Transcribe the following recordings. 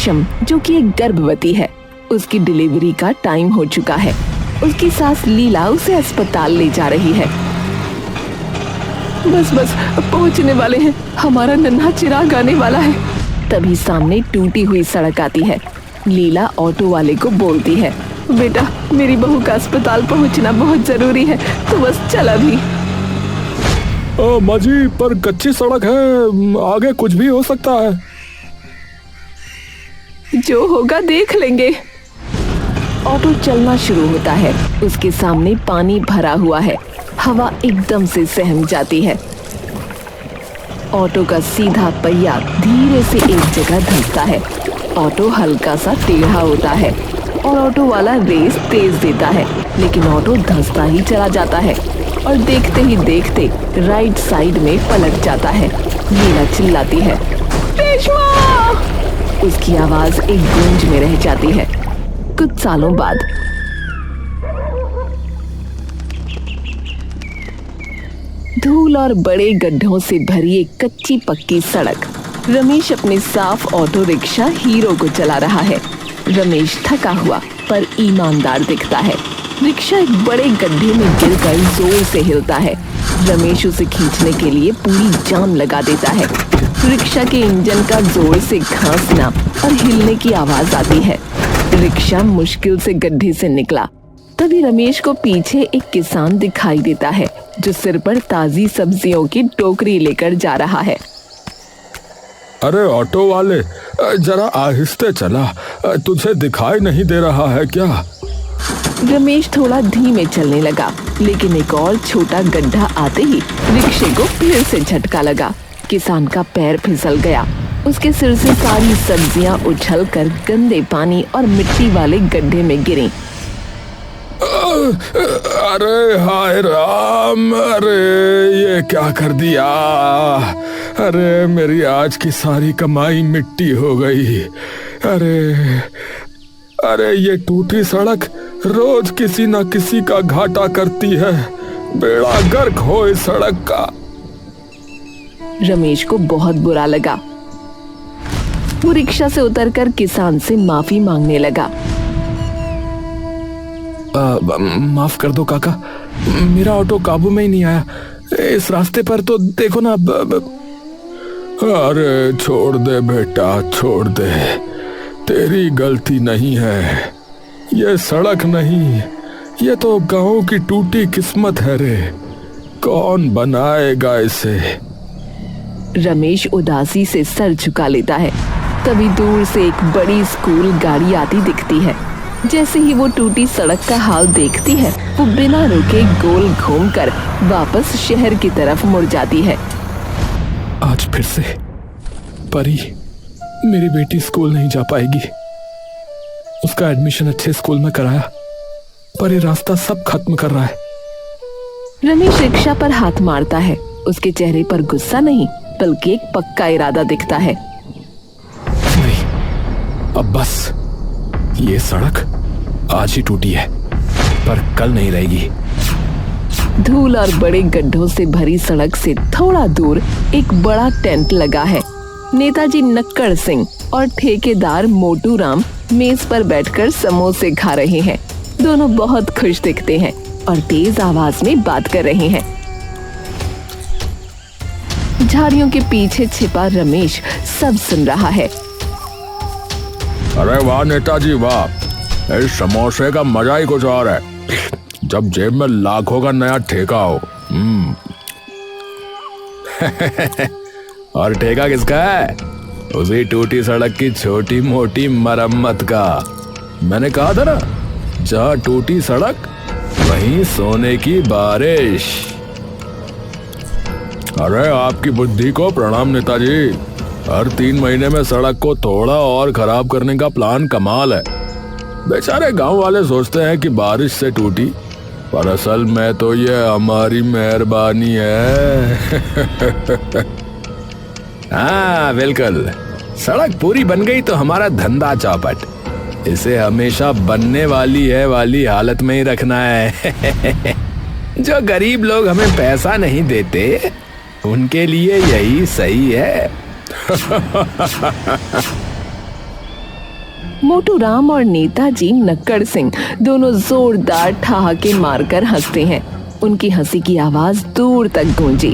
रेशम, जो कि एक गर्भवती है। उसकी डिलीवरी का टाइम हो चुका है। उसकी सास लीला उसे अस्पताल ले जा रही है। बस बस पहुंचने वाले हैं, हमारा नन्हा चिराग आने वाला है। तभी सामने टूटी हुई सड़क आती है। लीला ऑटो वाले को बोलती है, बेटा मेरी बहू का अस्पताल पहुंचना बहुत जरूरी है, तो बस चल अभी। माँ जी, पर कच्ची सड़क है, आगे कुछ भी हो सकता है। जो होगा देख लेंगे। ऑटो चलना शुरू होता है। उसके सामने पानी भरा हुआ है। हवा एकदम से सहम जाती है। ऑटो का सीधा पहिया धीरे से एक जगह धंसता है। ऑटो हल्का सा टेढ़ा होता है और ऑटो वाला रेस तेज देता है, लेकिन ऑटो धंसता ही चला जाता है और देखते ही देखते राइट साइड में पलट जाता है। लीला चिल्लाती है, रेशमा! उसकी आवाज एक गूंज में रह जाती है। कुछ सालों बाद धूल और बड़े गड्ढों से भरी एक कच्ची पक्की सड़क। रमेश अपने साफ ऑटो रिक्शा हीरो को चला रहा है। रमेश थका हुआ पर ईमानदार दिखता है। रिक्शा एक बड़े गड्ढे में गिरकर जोर से हिलता है। रमेश उसे खींचने के लिए पूरी जान लगा देता है। रिक्शा के इंजन का जोर से घासना और हिलने की आवाज आती है। रिक्शा मुश्किल से गड्ढे से निकला। तभी रमेश को पीछे एक किसान दिखाई देता है, जो सिर पर ताजी सब्जियों की टोकरी लेकर जा रहा है। अरे ऑटो वाले, जरा आहिस्ते चला, तुझे दिखाई नहीं दे रहा है क्या? रमेश थोड़ा धीमे चलने लगा, लेकिन एक और छोटा गड्ढा आते ही रिक्शे को फिर से झटका लगा। किसान का पैर फिसल गया। उसके सिर से सारी सब्जियां उछलकर गंदे पानी और मिट्टी वाले गड्ढे में गिरी। अरे हाय राम, अरे ये क्या कर दिया? अरे मेरी आज की सारी कमाई मिट्टी हो गई। अरे ये टूटी सड़क रोज किसी न किसी का घाटा करती है। बेड़ा गर्क हो इस सड़क का। रमेश को बहुत बुरा लगा। वो रिक्शा से उतरकर किसान से माफी मांगने लगा। माफ कर दो काका, मेरा ऑटो काबू में ही नहीं आया। इस रास्ते पर तो देखो ना। अरे छोड़ दे बेटा, छोड़ दे, तेरी गलती नहीं है। ये सड़क नहीं, ये तो गांव की टूटी किस्मत है रे। कौन बनाएगा इसे? रमेश उदासी से सर झुका लेता है। तभी दूर से एक बड़ी स्कूल गाड़ी आती दिखती है। जैसे ही वो टूटी सड़क का हाल देखती है, वो बिना रुके गोल घूमकर वापस शहर की तरफ मुड़ जाती है। आज फिर से परी, मेरी बेटी स्कूल नहीं जा पाएगी। उसका एडमिशन अच्छे स्कूल में कराया, पर ये रास्ता सब खत्म कर रहा है। रमेश रिक्शा पर हाथ मारता है। उसके चेहरे पर गुस्सा नहीं, बल्कि एक पक्का इरादा दिखता है। नहीं, अब बस। ये सड़क आज ही टूटी है, पर कल नहीं रहेगी। धूल और बड़े गड्ढों से भरी सड़क से थोड़ा दूर एक बड़ा टेंट लगा है। नेताजी नक्कड़ सिंह और ठेकेदार मोटू राम मेज पर बैठकर समोसे खा रहे हैं। दोनों बहुत खुश दिखते हैं और तेज आवाज में बात कर रहे हैं। झाड़ियों के पीछे छिपा रमेश सब सुन रहा है। अरे वाह नेताजी वाह, इस समोसे का मजा ही कुछ और है, जब जेब में लाखों का नया ठेका हो। और ठेका किसका है? उसी टूटी सड़क की छोटी मोटी मरम्मत का। मैंने कहा था ना, जहाँ टूटी सड़क वहीं सोने की बारिश। अरे आपकी बुद्धि को प्रणाम नेताजी। हर 3 महीने में सड़क को थोड़ा और खराब करने का प्लान कमाल है। बेचारे गांव वाले सोचते हैं कि बारिश से टूटी, पर असल में तो ये हमारी मेहरबानी है। हाँ बिल्कुल, सड़क पूरी बन गई तो हमारा धंधा चौपट। इसे हमेशा बनने वाली है वाली हालत में ही रखना है। जो गरीब लोग हमें पैसा नहीं देते, उनके लिए यही सही है। मोटू राम और नेताजी नक्कड़ सिंह दोनों जोरदार ठहाके मारकर हंसते हैं। उनकी हंसी की आवाज दूर तक गूंजी।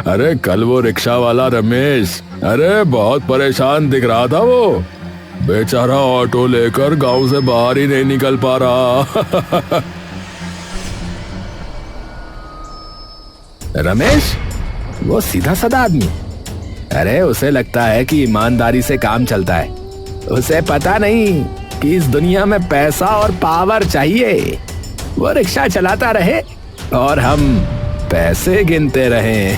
अरे कल वो रिक्शा वाला रमेश, अरे बहुत परेशान दिख रहा था वो। बेचारा ऑटो लेकर गांव से बाहर ही नहीं निकल पा रहा। रमेश वो सीधा साधा आदमी, अरे उसे लगता है कि ईमानदारी से काम चलता है। उसे पता नहीं कि इस दुनिया में पैसा और पावर चाहिए। वो रिक्शा चलाता रहे और हम पैसे गिनते रहे।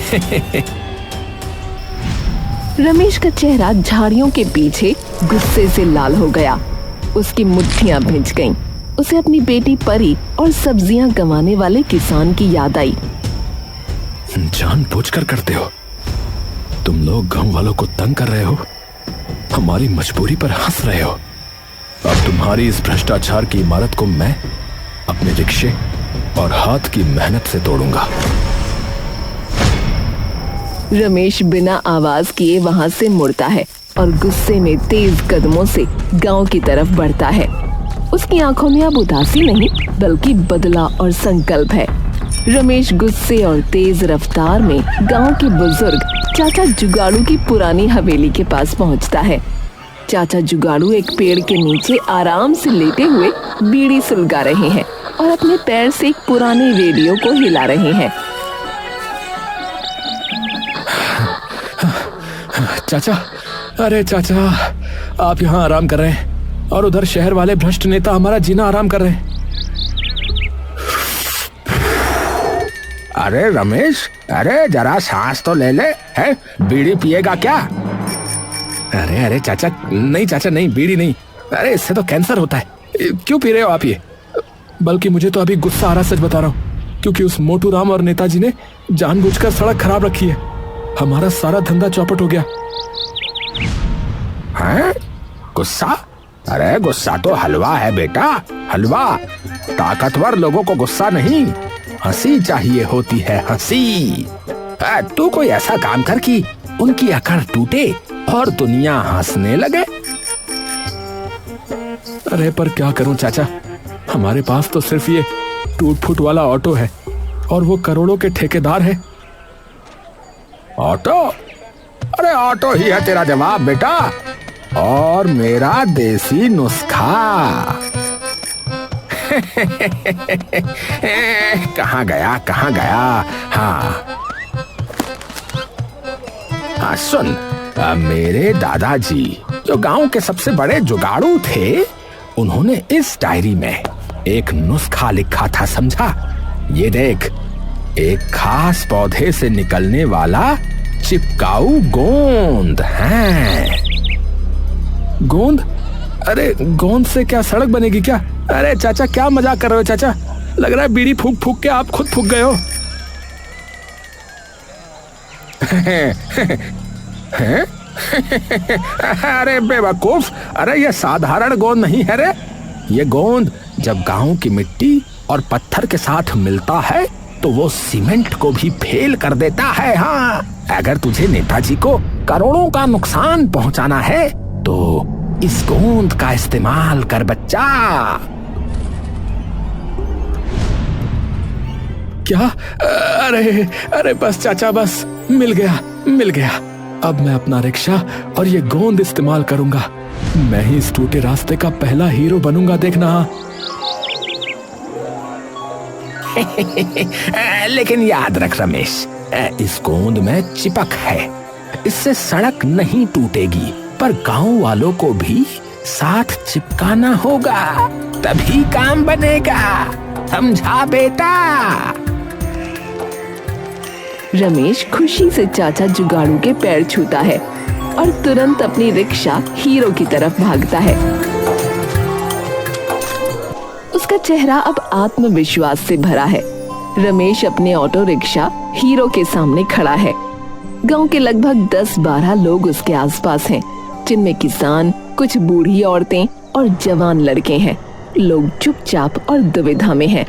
रमेश का चेहरा झाड़ियों के पीछे गुस्से से लाल हो गया। उसकी मुट्ठियां भिंच गईं। उसे अपनी बेटी परी और सब्जियां गंवाने वाले किसान की याद आई। जानबूझकर करते हो तुम लोग, गांव वालों को तंग कर रहे हो, हमारी मजबूरी पर हंस रहे हो। अब तुम्हारी इस भ्रष्टाचार की इमारत को मैं अपने रिक्शे और हाथ की मेहनत से तोड़ूंगा। रमेश बिना आवाज किए वहां से मुड़ता है और गुस्से में तेज कदमों से गांव की तरफ बढ़ता है। उसकी आंखों में अब उदासी नहीं बल्कि बदला और संकल्प है। रमेश गुस्से और तेज रफ्तार में गांव के बुजुर्ग चाचा जुगाड़ू की पुरानी हवेली के पास पहुंचता है। चाचा जुगाड़ू एक पेड़ के नीचे आराम से लेटे हुए बीड़ी सुलगा रहे हैं और अपने पैर से एक पुराने रेडियो को हिला रहे हैं। चाचा, अरे चाचा, आप यहाँ आराम कर रहे हैं और उधर शहर वाले भ्रष्ट नेता हमारा जीना आराम कर रहे हैं। अरे रमेश, अरे जरा सांस तो ले ले, है बीड़ी पिएगा क्या? अरे अरे चाचा, नहीं चाचा नहीं, बीड़ी नहीं। अरे इससे तो कैंसर होता है। क्यों पी रहे हो आप ये? बल्कि मुझे तो अभी गुस्सा आ रहा, सच बता रहा हूँ, क्योंकि उस मोटू राम और नेताजी ने जानबूझकर सड़क खराब रखी है। हमारा सारा धंधा चौपट हो गया। हैं? गुस्सा? अरे गुस्सा तो हलवा है बेटा, हलवा। ताकतवर लोगों को गुस्सा नहीं, हंसी चाहिए होती है, हंसी। तू कोई ऐसा काम कर कि उनकी अकड़ टूटे और दुनिया हंसने लगे। अरे पर क्या करूं चाचा, हमारे पास तो सिर्फ ये टूट फूट वाला ऑटो है और वो करोड़ों के ठेकेदार है। ऑटो? अरे ऑटो ही है तेरा जवाब बेटा, और मेरा देसी नुस्खा। कहाँ गया? हाँ सुन, मेरे दादाजी जो गांव के सबसे बड़े जुगाड़ू थे, उन्होंने इस डायरी में एक नुस्खा लिखा था, समझा? ये देख, एक खास पौधे से निकलने वाला चिपकाऊ गोंद है। गोंद? अरे गोंद से क्या सड़क बनेगी क्या? अरे चाचा क्या मजाक कर रहे हो चाचा? लग रहा है बीड़ी फूंक फूंक के आप खुद फूंक गए हो। अरे बेवकूफ, अरे ये साधारण गोंद नहीं है रे। ये गोंद जब गांव की मिट्टी और पत्थर के साथ मिलता है तो वो सीमेंट को भी फेल कर देता है। हाँ, अगर तुझे नेताजी को करोड़ों का नुकसान पहुंचाना है तो इस गोंद का इस्तेमाल कर बच्चा। क्या? अरे बस चाचा, बस मिल गया। अब मैं अपना रिक्शा और ये गोंद इस्तेमाल करूंगा। मैं ही इस टूटे रास्ते का पहला हीरो बनूंगा, देखना। लेकिन याद रख रमेश, इस गोंद में चिपक है, इससे सड़क नहीं टूटेगी, पर गांव वालों को भी साथ चिपकाना होगा, तभी काम बनेगा, समझा बेटा? रमेश खुशी से चाचा जुगाड़ू के पैर छूता है और तुरंत अपनी रिक्शा हीरो की तरफ भागता है। उसका चेहरा अब आत्मविश्वास से भरा है। रमेश अपने ऑटो रिक्शा हीरो के सामने खड़ा है। गांव के लगभग 10-12 लोग उसके आसपास हैं, जिनमें किसान, कुछ बूढ़ी औरतें और जवान लड़के हैं। लोग चुपचाप और दुविधा में हैं।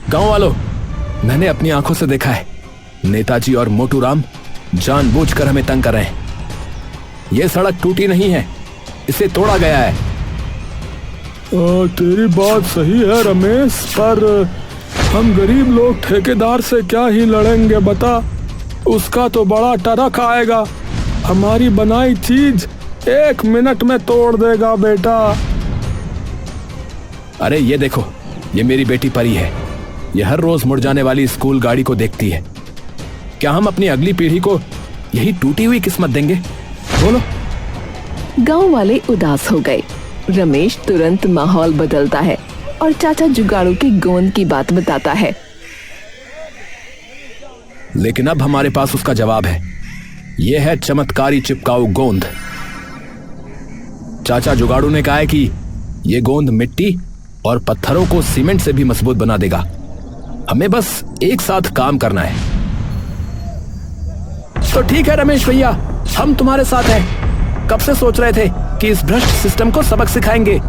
गांव वालों, मैंने अपनी आंखों से देखा है, नेताजी और मोटू राम जानबूझकर हमें तंग कर रहे हैं। यह सड़क टूटी नहीं है, इसे तोड़ा गया है। तेरी बात सही है रमेश, पर हम गरीब लोग ठेकेदार से क्या ही लड़ेंगे बता। उसका तो बड़ा टरक आएगा, हमारी बनाई चीज 1 मिनट में तोड़ देगा बेटा। अरे ये देखो, ये मेरी बेटी परी है। ये हर रोज मुड़ जाने वाली स्कूल गाड़ी को देखती है। क्या हम अपनी अगली पीढ़ी को यही टूटी हुई किस्मत देंगे? बोलो। गांव वाले उदास हो गए। रमेश तुरंत माहौल बदलता है और चाचा जुगाड़ू की गोंद की बात बताता है। लेकिन अब हमारे पास उसका जवाब है। यह है चमत्कारी चिपकाऊ गोंद। चाचा जुगाड़ू ने कहा है कि यह गोंद मिट्टी और पत्थरों को सीमेंट से भी मजबूत बना देगा। हमें बस एक साथ काम करना है। तो ठीक है रमेश भैया, हम तुम्हारे साथ हैं। कब से सोच रहे थे कि इस भ्रष्ट सिस्टम को सबक सिखाएंगे।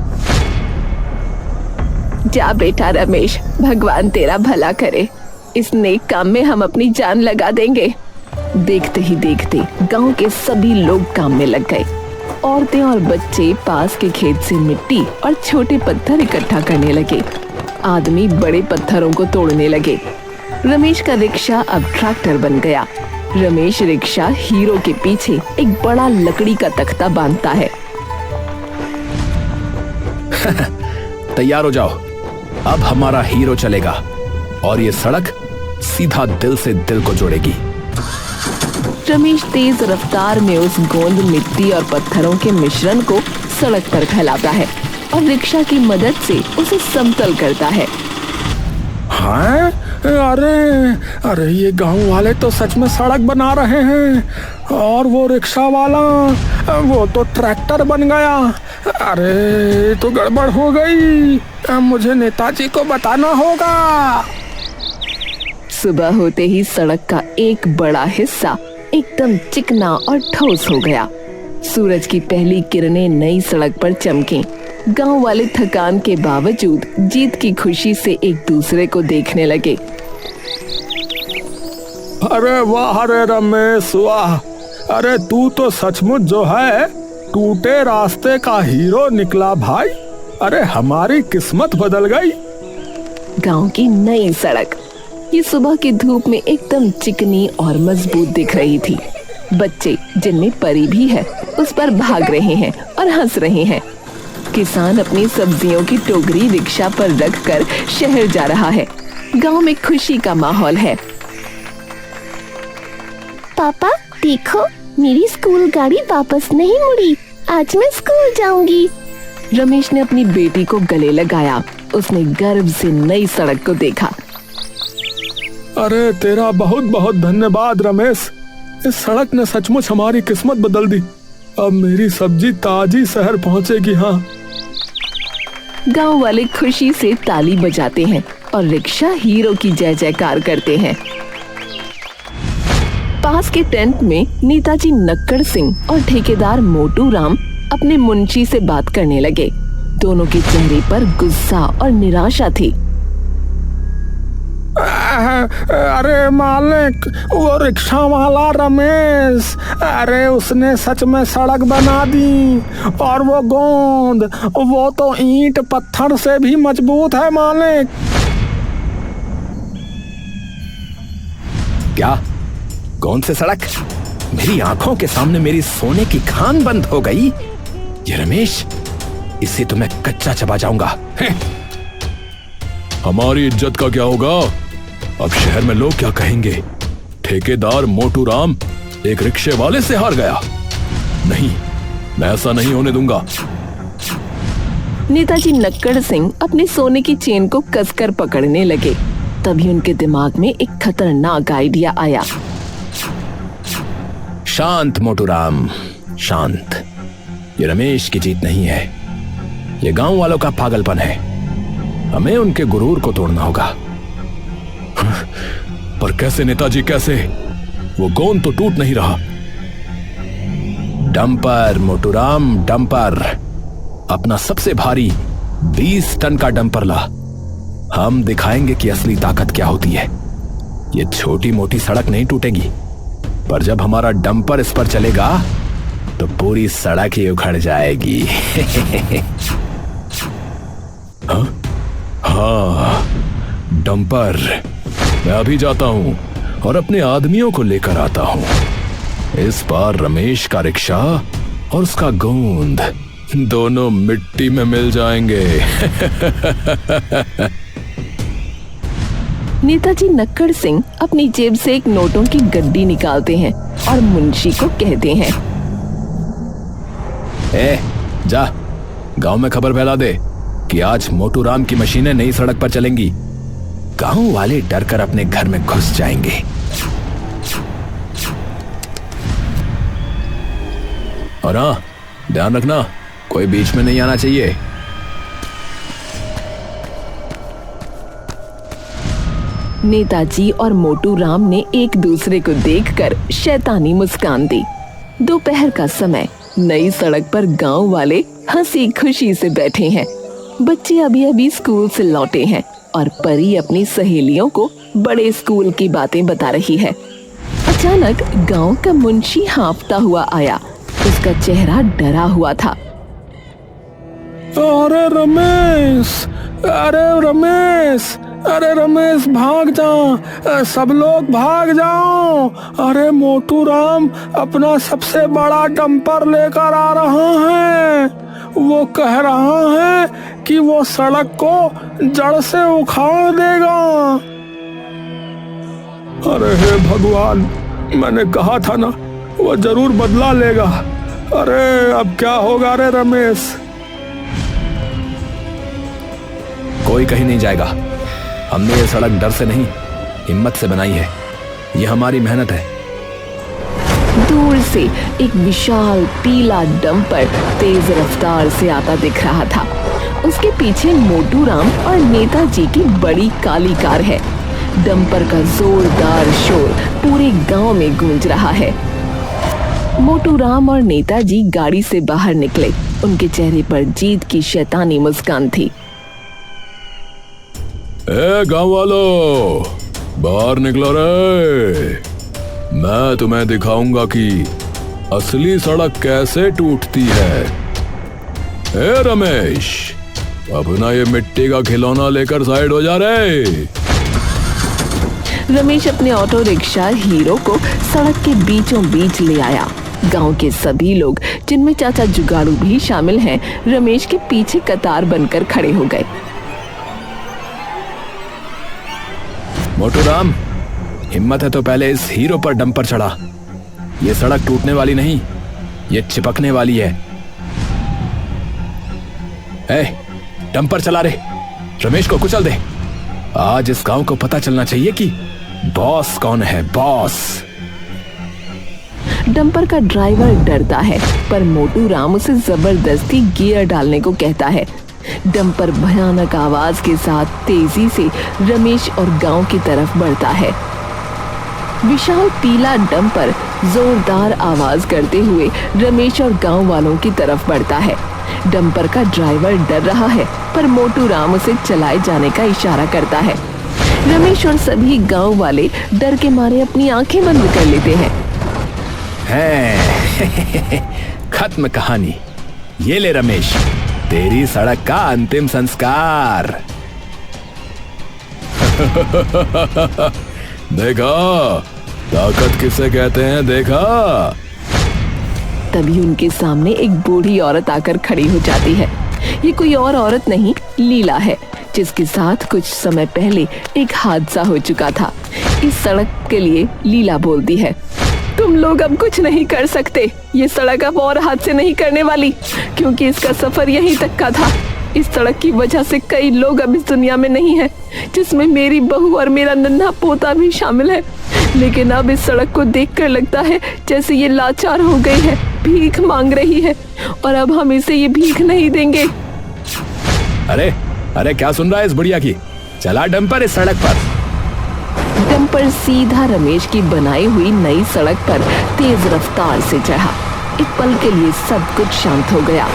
जा बेटा रमेश, भगवान तेरा भला करे। इस नेक काम में हम अपनी जान लगा देंगे। देखते ही देखते गांव के सभी लोग काम में लग गए। औरतें और बच्चे पास के खेत से मिट्टी और छोटे पत्थर इकट्ठा करने लगे। आदमी बड़े पत्थरों को तोड़ने लगे। रमेश का रिक्शा अब ट्रैक्टर बन गया। रमेश रिक्शा हीरो के पीछे एक बड़ा लकड़ी का तख्ता बांधता है। तैयार हो जाओ, अब हमारा हीरो चलेगा और ये सड़क सीधा दिल से दिल को जोड़ेगी। रमेश तेज रफ्तार में उस गोंद, मिट्टी और पत्थरों के मिश्रण को सड़क पर फैलाता है और रिक्शा की मदद से उसे समतल करता है। हाँ? अरे ये गांव वाले तो सच में सड़क बना रहे हैं और वो रिक्शा वाला वो तो ट्रैक्टर बन गया। अरे तो गड़बड़ हो गई, मुझे नेताजी को बताना होगा। सुबह होते ही सड़क का एक बड़ा हिस्सा एकदम चिकना और ठोस हो गया। सूरज की पहली किरणें नई सड़क पर चमकी। गांव वाले थकान के बावजूद जीत की खुशी से एक दूसरे को देखने लगे। अरे वाह रे रमेश वाह, अरे तू तो सचमुच जो है टूटे रास्ते का हीरो निकला भाई। अरे हमारी किस्मत बदल गई। गांव की नई सड़क ये सुबह की धूप में एकदम चिकनी और मजबूत दिख रही थी। बच्चे, जिनमें परी भी है, उस पर भाग रहे हैं और हंस रहे हैं। किसान अपनी सब्जियों की टोकरी रिक्शा पर रखकर शहर जा रहा है। गांव में खुशी का माहौल है। पापा देखो, मेरी स्कूल गाड़ी वापस नहीं मुड़ी। आज मैं स्कूल जाऊंगी। रमेश ने अपनी बेटी को गले लगाया। उसने गर्व से नई सड़क को देखा। अरे तेरा बहुत बहुत धन्यवाद रमेश, इस सड़क ने सचमुच हमारी किस्मत बदल दी। अब मेरी सब्जी ताजी शहर पहुंचेगी। हाँ। गांव वाले खुशी से ताली बजाते हैं और रिक्शा हीरो की जय जयकार करते हैं। पास के टेंट में नेताजी नक्कड़ सिंह और ठेकेदार मोटू राम अपने मुंशी से बात करने लगे। दोनों के चेहरे पर गुस्सा और निराशा थी। अरे मालिक, वो रिक्शा वाला रमेश, अरे उसने सच में सड़क बना दी। और वो गोंद, वो तो ईंट पत्थर से भी मजबूत है मालिक। क्या? कौन से सड़क? मेरी आंखों के सामने मेरी सोने की खान बंद हो गई। ये रमेश, इसे तो मैं कच्चा चबा जाऊंगा। हमारी इज्जत का क्या होगा? अब शहर में लोग क्या कहेंगे? ठेकेदार मोटू राम एक रिक्शे वाले से हार गया। नहीं, मैं ऐसा नहीं होने दूंगा। नेताजी नक्कड़ सिंह अपने सोने की चेन को कसकर पकड़ने लगे। तभी उनके दिमाग में एक खतरनाक आइडिया आया। शांत मोटू राम, शांत। ये रमेश की जीत नहीं है, ये गांव वालों का पागलपन है। हमें उनके गुरूर को तोड़ना होगा। पर कैसे नेताजी, कैसे? वो गोंद तो टूट नहीं रहा। डंपर मोटू राम, डंपर। अपना सबसे भारी 20 टन का डंपर ला। हम दिखाएंगे कि असली ताकत क्या होती है। ये छोटी मोटी सड़क नहीं टूटेगी, पर जब हमारा डंपर इस पर चलेगा तो पूरी सड़क ही उखड़ जाएगी। हाँ, डंपर। मैं अभी जाता हूँ और अपने आदमियों को लेकर आता हूँ। इस बार रमेश का रिक्शा और उसका गोंद दोनों मिट्टी में मिल जाएंगे। नेताजी नक्कड़ सिंह अपनी जेब से एक नोटों की गड्डी निकालते हैं और मुंशी को कहते हैं, जा गांव में खबर फैला दे कि आज मोटू राम की मशीनें नई सड़क पर चलेंगी। गांव वाले डर कर अपने घर में घुस जाएंगे। और हाँ, ध्यान रखना कोई बीच में नहीं आना चाहिए। नेताजी और मोटू राम ने एक दूसरे को देखकर शैतानी मुस्कान दी। दोपहर का समय, नई सड़क पर गांव वाले हंसी खुशी से बैठे हैं। बच्चे अभी अभी स्कूल से लौटे हैं और परी अपनी सहेलियों को बड़े स्कूल की बातें बता रही है। अचानक गांव का मुंशी हाँफता हुआ आया। उसका चेहरा डरा हुआ था। अरे रमेश, अरे रमेश, अरे रमेश, भाग जा, सब लोग भाग जाओ। अरे मोटू राम अपना सबसे बड़ा डंपर लेकर आ रहा है। वो कह रहा है कि वो सड़क को जड़ से उखाड़ देगा। अरे हे भगवान, मैंने कहा था ना, वो जरूर बदला लेगा। अरे अब क्या होगा रे रमेश? कोई कहीं नहीं जाएगा। हमने ये सड़क डर से नहीं, हिम्मत से बनाई है। ये हमारी मेहनत है। दूर से एक विशाल पीला डंपर तेज रफ्तार से आता दिख रहा था। उसके पीछे मोटू राम और नेताजी की बड़ी काली कार है। डंपर का जोरदार शोर पूरे गांव में गूंज रहा है। मोटू राम और नेताजी गाड़ी से बाहर निकले। उनके चेहरे पर जीत की शैतानी मुस्कान थी। ए गांव वालों, बाहर निकलो रे। मैं तुम्हें दिखाऊंगा कि असली सड़क कैसे टूटती है। ए रमेश, अपना ये मिट्टी का खिलौना लेकर साइड हो जा रे। रमेश अपने ऑटो रिक्शा हीरो को सड़क के बीचों बीच ले आया। गांव के सभी लोग, जिनमें चाचा जुगाड़ू भी शामिल हैं, रमेश के पीछे कतार बनकर खड़े हो गए। मोटू राम, हिम्मत है तो पहले इस हीरो पर डंपर चढ़ा। ये सड़क टूटने वाली नहीं, ये चिपकने वाली है। डंपर चला रे, रमेश को कुचल दे। आज इस गांव को पता चलना चाहिए कि बॉस कौन है। बॉस। डंपर का ड्राइवर डरता है, पर मोटू राम उसे जबरदस्ती गियर डालने को कहता है। डंपर भयानक आवाज के साथ तेजी से रमेश और गांव की तरफ बढ़ता है। विशाल पीला डंपर जोरदार आवाज करते हुए रमेश और गांव वालों की तरफ बढ़ता है। डंपर का ड्राइवर डर रहा है, पर मोटू राम उसे चलाए जाने का इशारा करता है। रमेश और सभी गांव वाले डर के मारे अपनी आंखें बंद कर लेते हैं। खत्म कहानी। ये ले रमेश, तेरी सड़क का अंतिम संस्कार। देखा, ताकत किसे कहते हैं, देखा। तभी उनके सामने एक बूढ़ी औरत आकर खड़ी हो जाती है। ये कोई और औरत नहीं, लीला है, जिसके साथ कुछ समय पहले एक हादसा हो चुका था। इस सड़क के लिए लीला बोलती है, तुम लोग अब कुछ नहीं कर सकते। ये सड़क अब और हादसे नहीं करने वाली, क्योंकि इसका सफर यहीं तक का था। इस सड़क की वजह से कई लोग अब इस दुनिया में नहीं है, जिसमें मेरी बहू और मेरा नन्हा पोता भी शामिल है। लेकिन अब इस सड़क को देखकर लगता है जैसे ये लाचार हो गई है, भीख मांग रही है, और अब हम इसे ये भीख नहीं देंगे। अरे अरे, क्या सुन रहा है इस बुढ़िया की? चला डंपर इस सड़क पर। डंपर सीधा रमेश की बनाई हुई नई सड़क पर तेज रफ्तार से चढ़ा। एक पल के लिए सब कुछ शांत हो गया।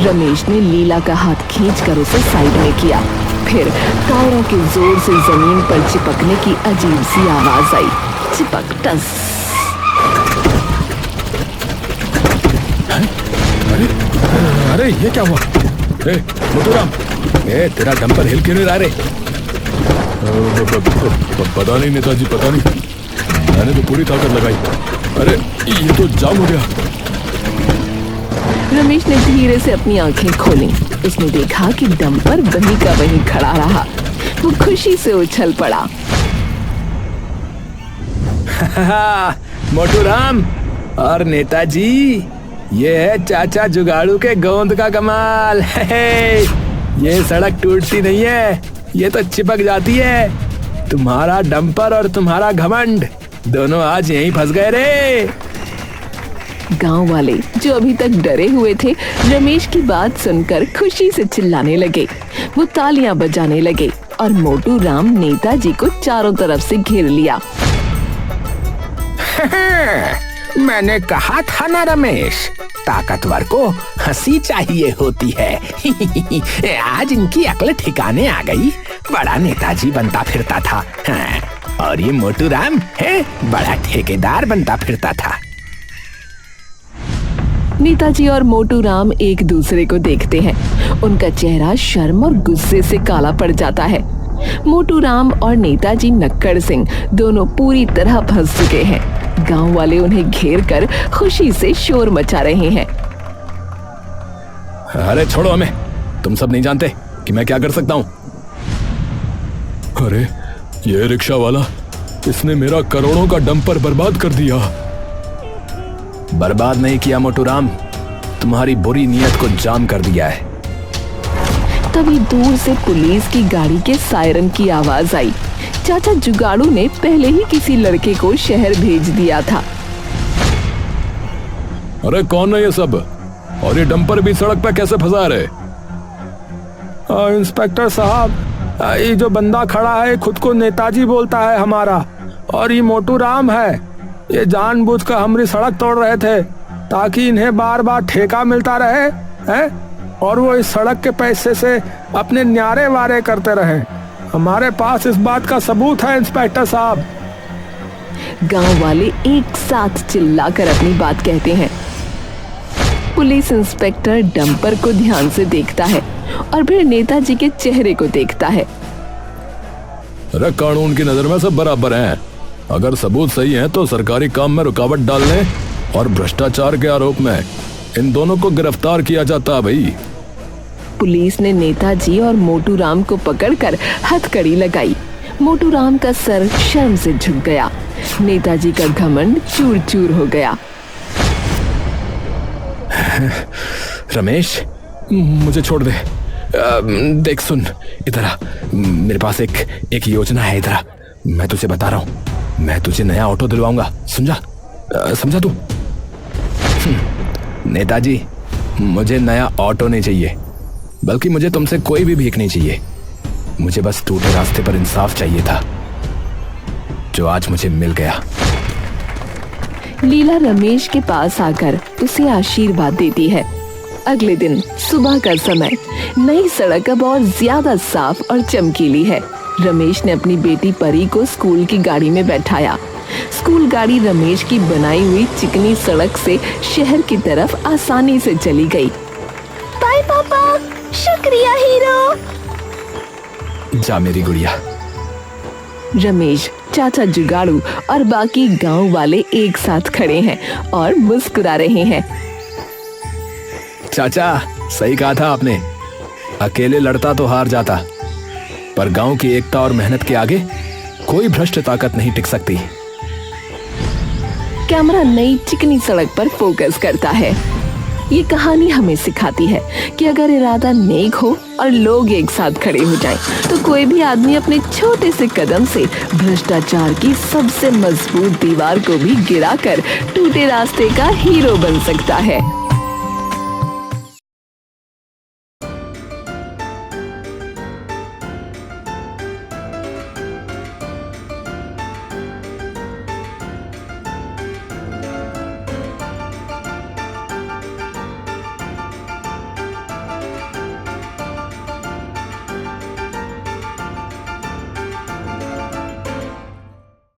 रमेश ने लीला का हाथ खींचकर उसे साइड में किया। फिर टायरों के जोर से जमीन पर चिपकने की अजीब सी आवाज आई। चिपक टस। अरे अरे ये क्या हुआ? मोटूराम, तेरा डंपर हिल क्यों नहीं रहा रे? पता नहीं नेताजी, पता नहीं, मैंने तो पूरी ताकत लगाई। अरे ये तो जाम हो गया। रमेश ने धीरे से अपनी आंखें खोली। उसने देखा कि डंपर वहीं का वहीं खड़ा रहा। वो खुशी से उछल पड़ा। मोटूराम और नेताजी, ये है चाचा जुगाड़ू के गोंद का कमाल। ये सड़क टूटती नहीं है, ये तो चिपक जाती है। तुम्हारा डंपर और तुम्हारा घमंड दोनों आज यहीं फंस गए रे। गांव वाले जो अभी तक डरे हुए थे, रमेश की बात सुनकर खुशी से चिल्लाने लगे। वो तालियां बजाने लगे और मोटू राम नेताजी को चारों तरफ से घेर लिया। मैंने कहा था ना रमेश, ताकतवर को हंसी चाहिए होती है। आज इनकी अकल ठिकाने आ गई। बड़ा नेताजी बनता फिरता था, और ये मोटू राम है बड़ा ठेकेदार बनता फिरता था। नेताजी और मोटू राम एक दूसरे को देखते हैं। उनका चेहरा शर्म और गुस्से से काला पड़ जाता है। मोटू राम और नेताजी नक्कड़ सिंह दोनों पूरी तरह फंस चुके हैं। गांव वाले उन्हें घेर कर खुशी से शोर मचा रहे हैं। अरे छोड़ो हमें, तुम सब नहीं जानते कि मैं क्या कर सकता हूँ। अरे ये रिक्शा वाला, इसने मेरा करोड़ों का डंपर बर्बाद कर दिया। बर्बाद नहीं किया मोटू राम, तुम्हारी बुरी नीयत को जाम कर दिया है। तभी दूर से पुलिस की गाड़ी के सायरन की आवाज आई। चाचा जुगाड़ू ने पहले ही किसी लड़के को शहर भेज दिया था। अरे कौन है ये सब, और ये डंपर भी सड़क पे कैसे फंसा रहे? इंस्पेक्टर साहब, ये जो बंदा खड़ा है खुद को नेताजी बोलता है हमारा, और ये मोटू राम है। ये जानबूझकर हमारी सड़क तोड़ रहे थे ताकि इन्हें बार बार ठेका मिलता रहे, हैं? और वो इस सड़क के पैसे से अपने न्यारे वारे करते रहे। हमारे पास इस बात का सबूत है इंस्पेक्टर साहब। गांव वाले एक साथ चिल्लाकर अपनी बात कहते हैं। पुलिस इंस्पेक्टर डंपर को ध्यान से देखता है और फिर नेताजी के चेहरे को देखता है। अरे कानून की नजर में सब बराबर हैं। अगर सबूत सही है तो सरकारी काम में रुकावट डालने और भ्रष्टाचार के आरोप में इन दोनों को गिरफ्तार किया जाता है भाई। पुलिस ने नेताजी और मोटू राम को पकड़कर हथकड़ी लगाई। मोटू राम का सर शर्म से झुक गया। नेताजी का घमंड चूर चूर हो गया। रमेश, मुझे छोड़ दे। देख सुन, इधर आ। मेरे पास एक योजना है। इधर आ, मैं तुझे बता रहा हूँ। मैं तुझे नया ऑटो दिलवाऊंगा, समझा तू? नेताजी, मुझे नया ऑटो नहीं चाहिए, बल्कि मुझे तुमसे कोई भी भीख नहीं चाहिए। मुझे बस टूटे रास्ते पर इंसाफ चाहिए था, जो आज मुझे मिल गया। लीला रमेश के पास आकर उसे आशीर्वाद देती है। अगले दिन सुबह का समय, नई सड़क अब और ज्यादा साफ और चमकीली है। रमेश ने अपनी बेटी परी को स्कूल की गाड़ी में बैठाया। स्कूल गाड़ी रमेश की बनाई हुई चिकनी सड़क से शहर की तरफ आसानी से चली गई। बाय पापा, शुक्रिया हीरो। जा मेरी गुड़िया। रमेश, चाचा जुगाड़ू और बाकी गांव वाले एक साथ खड़े हैं और मुस्कुरा रहे हैं। चाचा, सही कहा था आपने। अकेले लड़ता तो हार जाता, पर गांव की एकता और मेहनत के आगे कोई भ्रष्ट ताकत नहीं टिक सकती। कैमरा नई चिकनी सड़क पर फोकस करता है। ये कहानी हमें सिखाती है कि अगर इरादा नेक हो और लोग एक साथ खड़े हो जाएं, तो कोई भी आदमी अपने छोटे से कदम से भ्रष्टाचार की सबसे मजबूत दीवार को भी गिराकर टूटे रास्ते का हीरो बन सकता है।